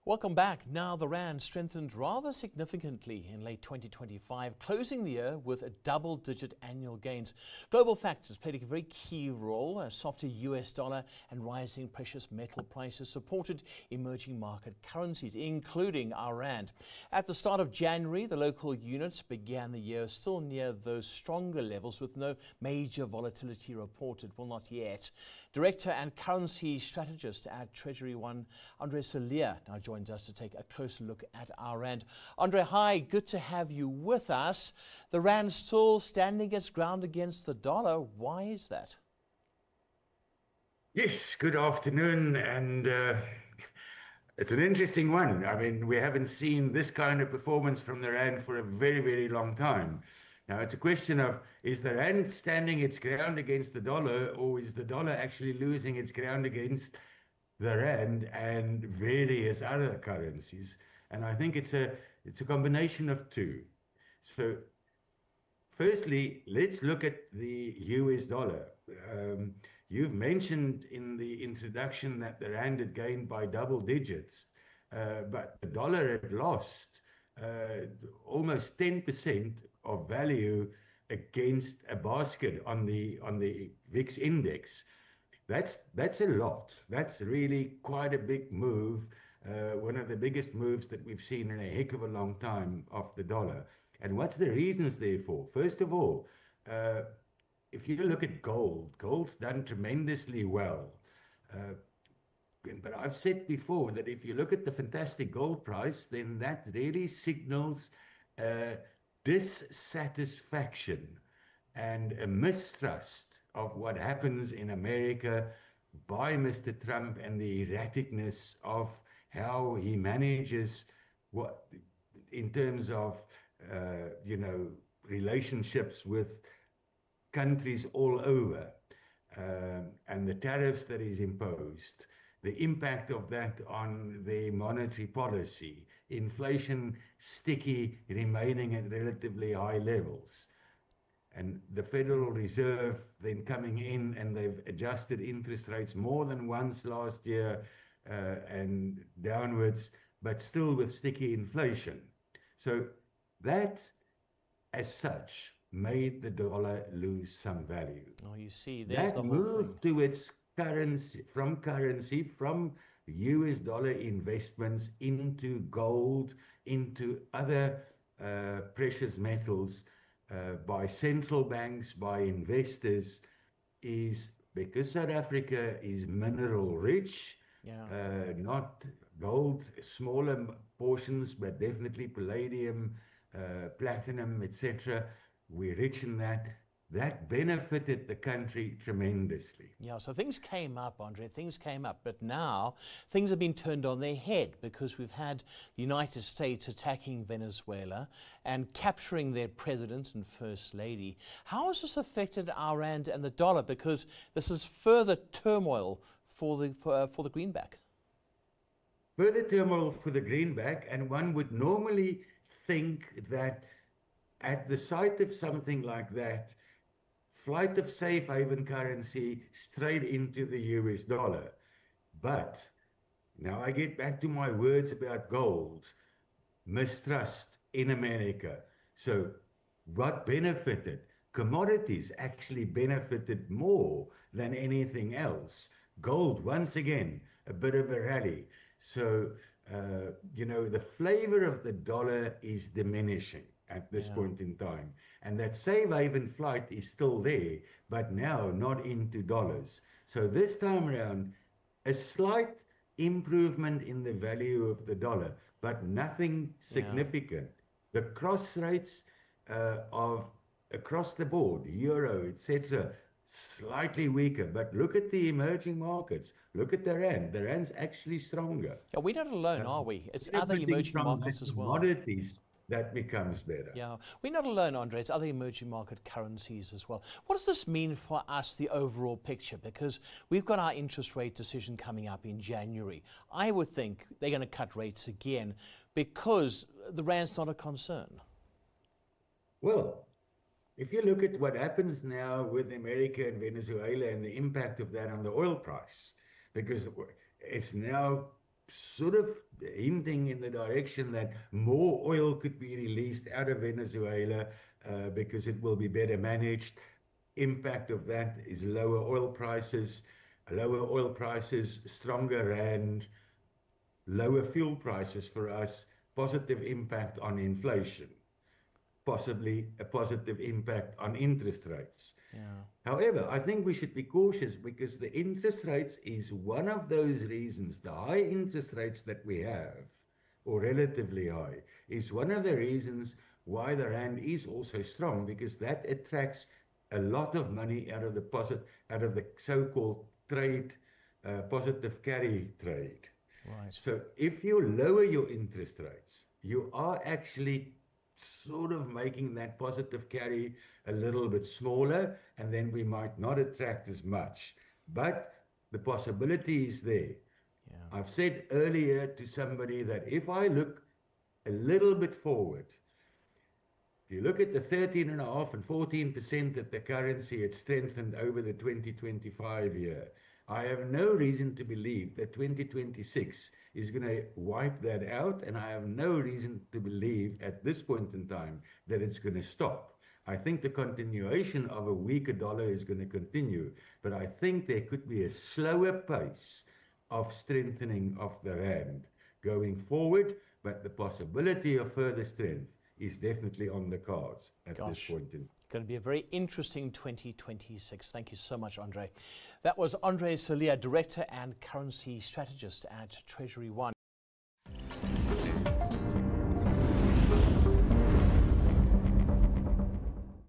Welcome back. Now, the Rand strengthened rather significantly in late 2025, closing the year with a double-digit annual gains. Global factors played a very key role. A softer US dollar and rising precious metal prices supported emerging market currencies, including our Rand. At the start of January, the local units began the year still near those stronger levels with no major volatility reported. Well, not yet. Director and currency strategist at Treasury One, Andre Cilliers, now joins us to take a closer look at our Rand. Andre, hi, good to have you with us. The Rand still standing its ground against the dollar. Why is that? Yes, good afternoon. And it's an interesting one. I mean, we haven't seen this kind of performance from the Rand for a very, very long time. Now, it's a question of, is the Rand standing its ground against the dollar, or is the dollar actually losing its ground against the Rand and various other currencies? And I think it's a combination of two. So firstly, let's look at the US dollar. You've mentioned in the introduction that the Rand had gained by double digits, but the dollar had lost almost 10% of value against a basket on the VIX index. That's a lot. That's really quite a big move, one of the biggest moves that we've seen in a heck of a long time of the dollar. And what's the reasons therefore? First of all, if you look at gold, gold's done tremendously well. Uh, but I've said before that if you look at the fantastic gold price, then that really signals uh, dissatisfaction and a mistrust of what happens in America by Mr. Trump and the erraticness of how he manages what in terms of relationships with countries all over, and the tariffs that is imposed, the impact of that on their monetary policy, inflation sticky, remaining at relatively high levels. And the Federal Reserve then coming in and they've adjusted interest rates more than once last year, and downwards, but still with sticky inflation. So that, as such, made the dollar lose some value. Oh, you see, there's the That whole thing. move to its currency, from US dollar investments into gold, into other precious metals, by central banks, by investors, is because South Africa is mineral rich, Yeah. not gold, smaller portions, but definitely palladium, platinum, etc. We're rich in that. That benefited the country tremendously. Yeah, so things came up, Andre, things came up, but now things have been turned on their head because we've had the United States attacking Venezuela and capturing their president and first lady. How has this affected our Rand and the dollar? Because this is further turmoil for the greenback. Further turmoil for the greenback, and one would normally think that at the sight of something like that, flight of safe haven currency straight into the US dollar. But now I get back to my words about gold, mistrust in America. So what benefited? Commodities actually benefited more than anything else. Gold, once again, a bit of a rally. So, the flavor of the dollar is diminishing at this Yeah. point in time. And that safe haven flight is still there, but now not into dollars. So this time around, a slight improvement in the value of the dollar, but nothing Yeah. significant. The cross rates of across the board, euro, etc., slightly weaker. But look at the emerging markets. Look at the rand. The rand's actually stronger. Yeah, we're not alone, Uh, are we? It's other Benefiting emerging from the markets as well. commodities that becomes better. Yeah, we're not alone, Andre. It's other emerging market currencies as well. What does this mean for us, the overall picture? Because we've got our interest rate decision coming up in January. I would think they're going to cut rates again because the Rand's not a concern. Well, if you look at what happens now with America and Venezuela and the impact of that on the oil price, because it's now sort of hinting in the direction that more oil could be released out of Venezuela because it will be better managed. Impact of that is lower oil prices, stronger rand, lower fuel prices for us, positive impact on inflation, possibly a positive impact on interest rates. Yeah. However, I think we should be cautious because the interest rates is one of those reasons, the high interest rates that we have, or relatively high, is one of the reasons why the rand is also strong, because that attracts a lot of money out of the so-called trade, positive carry trade. Right. So if you lower your interest rates, you are actually sort of making that positive carry a little bit smaller, and then we might not attract as much. But the possibility is there. Yeah. I've said earlier to somebody that if I look a little bit forward, if you look at the 13.5% and 14% that the currency had strengthened over the 2025 year, I have no reason to believe that 2026 is going to wipe that out, and I have no reason to believe at this point in time that it's going to stop. I think the continuation of a weaker dollar is going to continue, but I think there could be a slower pace of strengthening of the rand going forward, but the possibility of further strength is definitely on the cards at this point in time. Going to be a very interesting 2026. Thank you so much, Andre. That was Andre Cilliers, Director and Currency Strategist at Treasury One.